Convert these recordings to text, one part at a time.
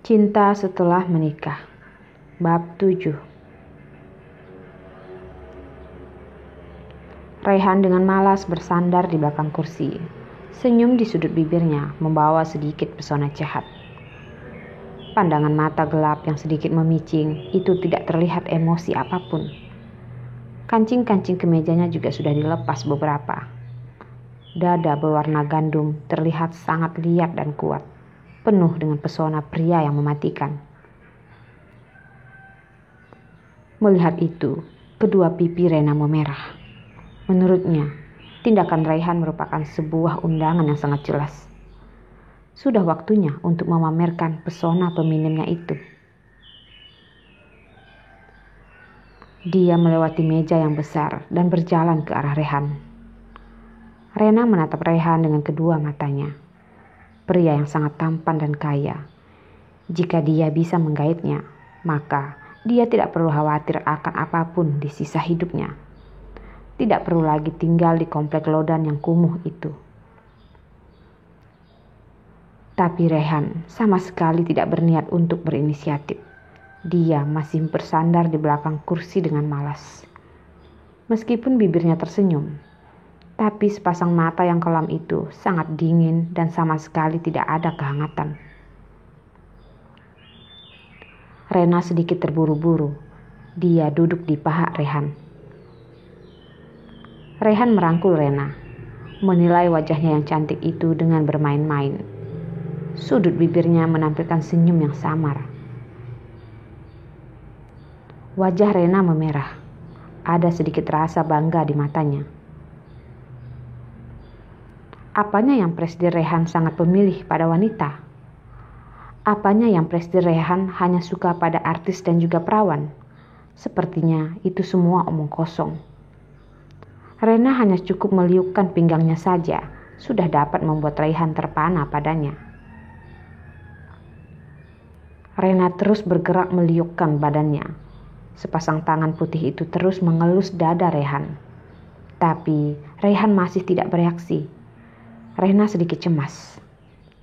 Cinta setelah menikah. Bab 7. Raihan dengan malas bersandar di belakang kursi. Senyum di sudut bibirnya membawa sedikit pesona jahat. Pandangan mata gelap yang sedikit memicing itu tidak terlihat emosi apapun. Kancing-kancing kemejanya juga sudah dilepas beberapa. Dada berwarna gandum terlihat sangat liat dan kuat, penuh dengan pesona pria yang mematikan. Melihat itu, kedua pipi Rena memerah. Menurutnya, tindakan Raihan merupakan sebuah undangan yang sangat jelas. Sudah waktunya untuk memamerkan pesona peminimnya itu. Dia melewati meja yang besar dan berjalan ke arah Raihan. Rena menatap Raihan dengan kedua matanya. Pria yang sangat tampan dan kaya. Jika dia bisa menggaitnya, maka dia tidak perlu khawatir akan apapun di sisa hidupnya. Tidak perlu lagi tinggal di komplek lodan yang kumuh itu. Tapi Raihan sama sekali tidak berniat untuk berinisiatif. Dia masih bersandar di belakang kursi dengan malas. Meskipun bibirnya tersenyum, tapi sepasang mata yang kelam itu sangat dingin dan sama sekali tidak ada kehangatan. Rena sedikit terburu-buru. Dia duduk di paha Raihan. Raihan merangkul Rena, menilai wajahnya yang cantik itu dengan bermain-main. Sudut bibirnya menampilkan senyum yang samar. Wajah Rena memerah. Ada sedikit rasa bangga di matanya. Apanya yang Presiden Raihan sangat pemilih pada wanita? Apanya yang Presiden Raihan hanya suka pada artis dan juga perawan? Sepertinya itu semua omong kosong. Rena hanya cukup meliukkan pinggangnya saja, sudah dapat membuat Raihan terpana padanya. Rena terus bergerak meliukkan badannya. Sepasang tangan putih itu terus mengelus dada Raihan. Tapi Raihan masih tidak bereaksi. Rena sedikit cemas.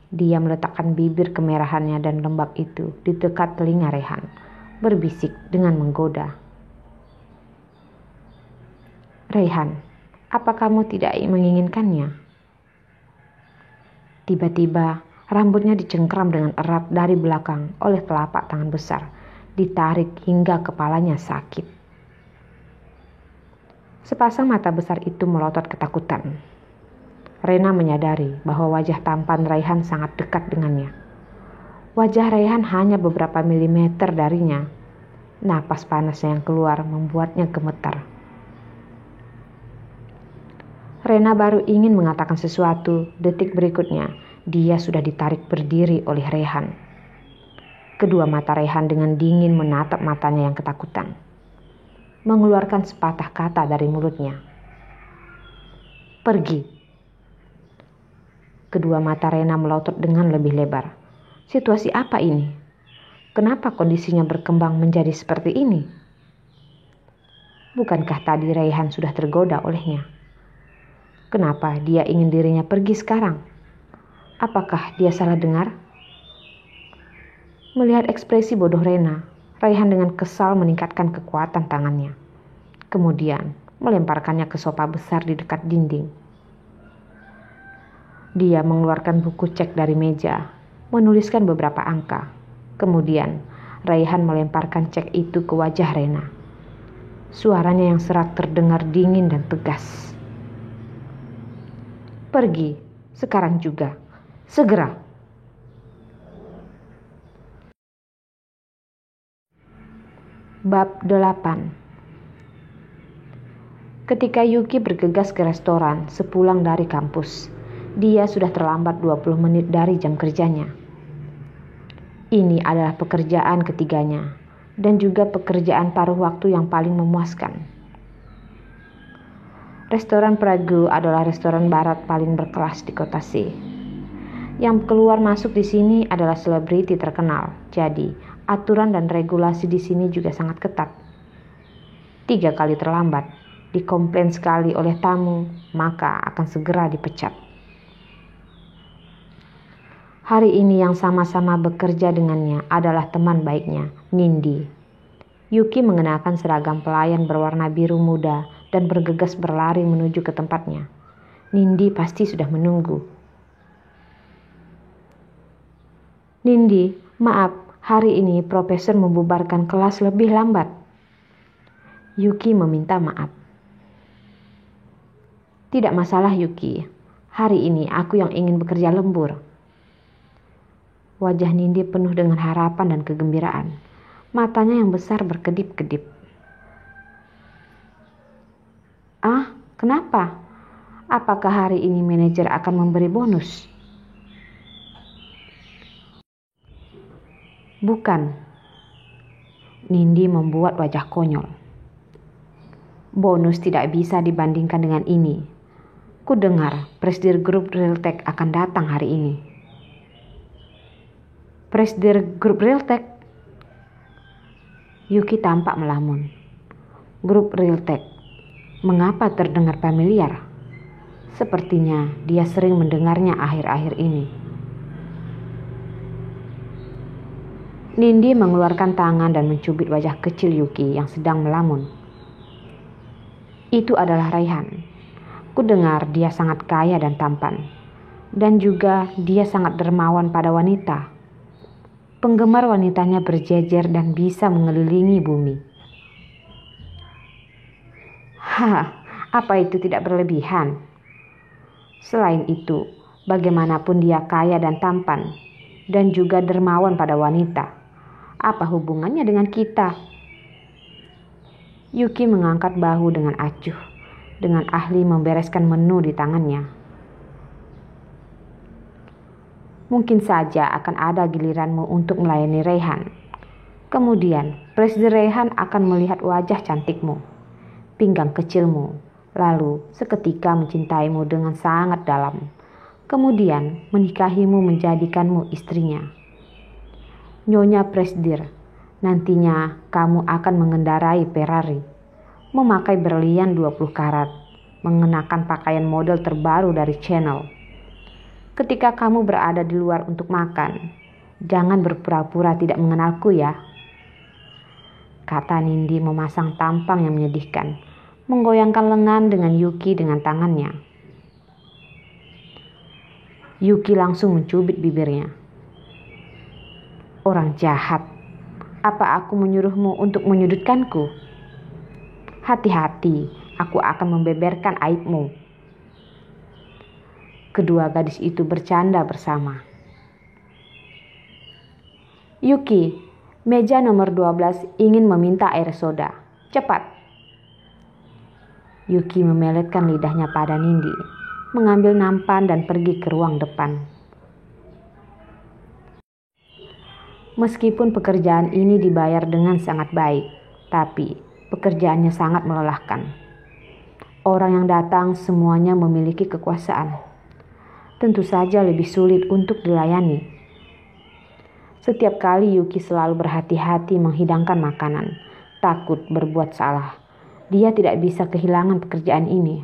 Dia meletakkan bibir kemerahannya dan lembab itu di dekat telinga Raihan, berbisik dengan menggoda. Raihan, apa kamu tidak menginginkannya? Tiba-tiba rambutnya dicengkram dengan erat dari belakang oleh telapak tangan besar, ditarik hingga kepalanya sakit. Sepasang mata besar itu melotot ketakutan. Rena menyadari bahwa wajah tampan Raihan sangat dekat dengannya. Wajah Raihan hanya beberapa milimeter darinya. Napas panasnya yang keluar membuatnya gemetar. Rena baru ingin mengatakan sesuatu, detik berikutnya dia sudah ditarik berdiri oleh Raihan. Kedua mata Raihan dengan dingin menatap matanya yang ketakutan. Mengeluarkan sepatah kata dari mulutnya. Pergi. Kedua mata Rena melotot dengan lebih lebar. Situasi apa ini? Kenapa kondisinya berkembang menjadi seperti ini? Bukankah tadi Raihan sudah tergoda olehnya? Kenapa dia ingin dirinya pergi sekarang? Apakah dia salah dengar? Melihat ekspresi bodoh Rena, Raihan dengan kesal meningkatkan kekuatan tangannya. Kemudian melemparkannya ke sofa besar di dekat dinding. Dia mengeluarkan buku cek dari meja, menuliskan beberapa angka. Kemudian, Raihan melemparkan cek itu ke wajah Rena. Suaranya yang serak terdengar dingin dan tegas. Pergi, sekarang juga. Segera. Bab 8. Ketika Yuki bergegas ke restoran sepulang dari kampus, dia sudah terlambat 20 menit dari jam kerjanya. Ini adalah pekerjaan ketiganya dan juga pekerjaan paruh waktu yang paling memuaskan. Restoran Prague adalah restoran barat paling berkelas di kota C. Yang keluar masuk di sini adalah selebriti terkenal, jadi aturan dan regulasi di sini juga sangat ketat. 3 kali terlambat, dikomplain sekali oleh tamu, maka akan segera dipecat. Hari ini yang sama-sama bekerja dengannya adalah teman baiknya, Nindi. Yuki mengenakan seragam pelayan berwarna biru muda dan bergegas berlari menuju ke tempatnya. Nindi pasti sudah menunggu. Nindi, maaf, hari ini profesor membubarkan kelas lebih lambat. Yuki meminta maaf. Tidak masalah Yuki, hari ini aku yang ingin bekerja lembur. Wajah Nindi penuh dengan harapan dan kegembiraan. Matanya yang besar berkedip-kedip. Ah, kenapa? Apakah hari ini manajer akan memberi bonus? Bukan. Nindi membuat wajah konyol. Bonus tidak bisa dibandingkan dengan ini. Ku dengar Presidir Grup Realtek akan datang hari ini. Presidir Grup Realtek? Yuki tampak melamun. Grup Realtek, mengapa terdengar familiar? Sepertinya dia sering mendengarnya akhir-akhir ini. Nindi mengeluarkan tangan dan mencubit wajah kecil Yuki yang sedang melamun. Itu adalah Raihan. Ku dengar dia sangat kaya dan tampan. Dan juga dia sangat dermawan pada wanita. Penggemar wanitanya berjejer dan bisa mengelilingi bumi. Apa itu tidak berlebihan? Selain itu, bagaimanapun dia kaya dan tampan, dan juga dermawan pada wanita. Apa hubungannya dengan kita? Yuki mengangkat bahu dengan acuh, dengan ahli membereskan menu di tangannya. Mungkin saja akan ada giliranmu untuk melayani Raihan. Kemudian, Presiden Raihan akan melihat wajah cantikmu, pinggang kecilmu, lalu seketika mencintaimu dengan sangat dalam. Kemudian menikahimu menjadikanmu istrinya. Nyonya Presdir, nantinya kamu akan mengendarai Ferrari, memakai berlian 20 karat, mengenakan pakaian model terbaru dari Chanel. Ketika kamu berada di luar untuk makan, jangan berpura-pura tidak mengenalku ya, kata Nindi memasang tampang yang menyedihkan, menggoyangkan lengan dengan Yuki dengan tangannya. Yuki langsung mencubit bibirnya. Orang jahat, apa aku menyuruhmu untuk menyudutkanku? Hati-hati, aku akan membeberkan aibmu. Kedua gadis itu bercanda bersama. Yuki, meja nomor 12 ingin meminta air soda. Cepat. Yuki memeletkan lidahnya pada Nindi, mengambil nampan dan pergi ke ruang depan. Meskipun pekerjaan ini dibayar dengan sangat baik, tapi pekerjaannya sangat melelahkan. Orang yang datang semuanya memiliki kekuasaan. Tentu saja lebih sulit untuk dilayani. Setiap kali Yuki selalu berhati-hati menghidangkan makanan, takut berbuat salah. Dia tidak bisa kehilangan pekerjaan ini.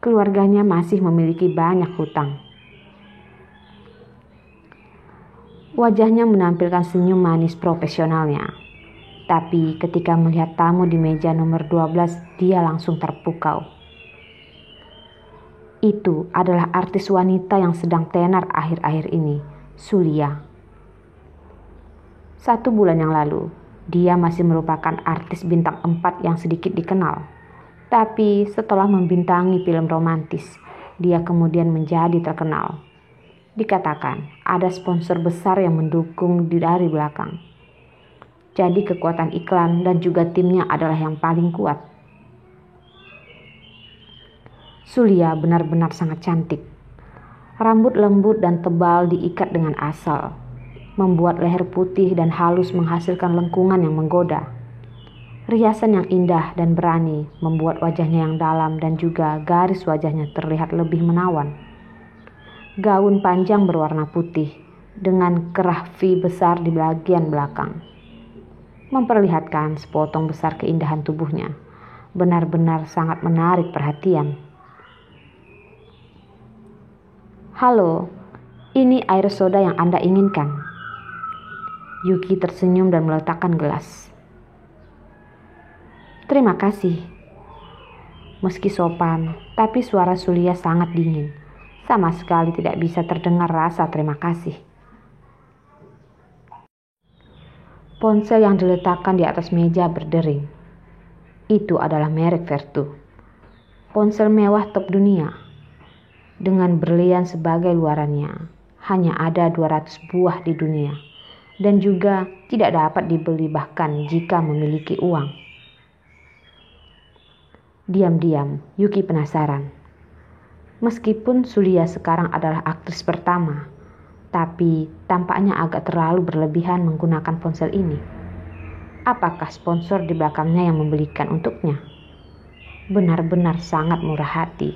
Keluarganya masih memiliki banyak hutang. Wajahnya menampilkan senyum manis profesionalnya. Tapi ketika melihat tamu di meja nomor 12, dia langsung terpukau. Itu adalah artis wanita yang sedang tenar akhir-akhir ini, Sulia. 1 bulan yang lalu, dia masih merupakan artis bintang 4 yang sedikit dikenal. Tapi setelah membintangi film romantis, dia kemudian menjadi terkenal. Dikatakan ada sponsor besar yang mendukung dari belakang. Jadi kekuatan iklan dan juga timnya adalah yang paling kuat. Sulia benar-benar sangat cantik. Rambut lembut dan tebal diikat dengan asal, membuat leher putih dan halus menghasilkan lengkungan yang menggoda. Riasan yang indah dan berani membuat wajahnya yang dalam dan juga garis wajahnya terlihat lebih menawan. Gaun panjang berwarna putih dengan kerah V besar di bagian belakang memperlihatkan sepotong besar keindahan tubuhnya. Benar-benar sangat menarik perhatian. Halo, Ini air soda yang Anda inginkan. Yuki tersenyum dan meletakkan gelas. Terima kasih. Meski sopan, tapi suara Sulia sangat dingin. Sama sekali tidak bisa terdengar rasa terima kasih. Ponsel yang diletakkan di atas meja berdering. Itu adalah merek Vertu. Ponsel mewah top dunia. Dengan berlian sebagai luarannya, hanya ada 200 buah di dunia. Dan juga tidak dapat dibeli bahkan jika memiliki uang. Diam-diam, Yuki penasaran. Meskipun Sulia sekarang adalah aktris pertama, tapi tampaknya agak terlalu berlebihan menggunakan ponsel ini. Apakah sponsor di belakangnya yang membelikan untuknya? Benar-benar sangat murah hati.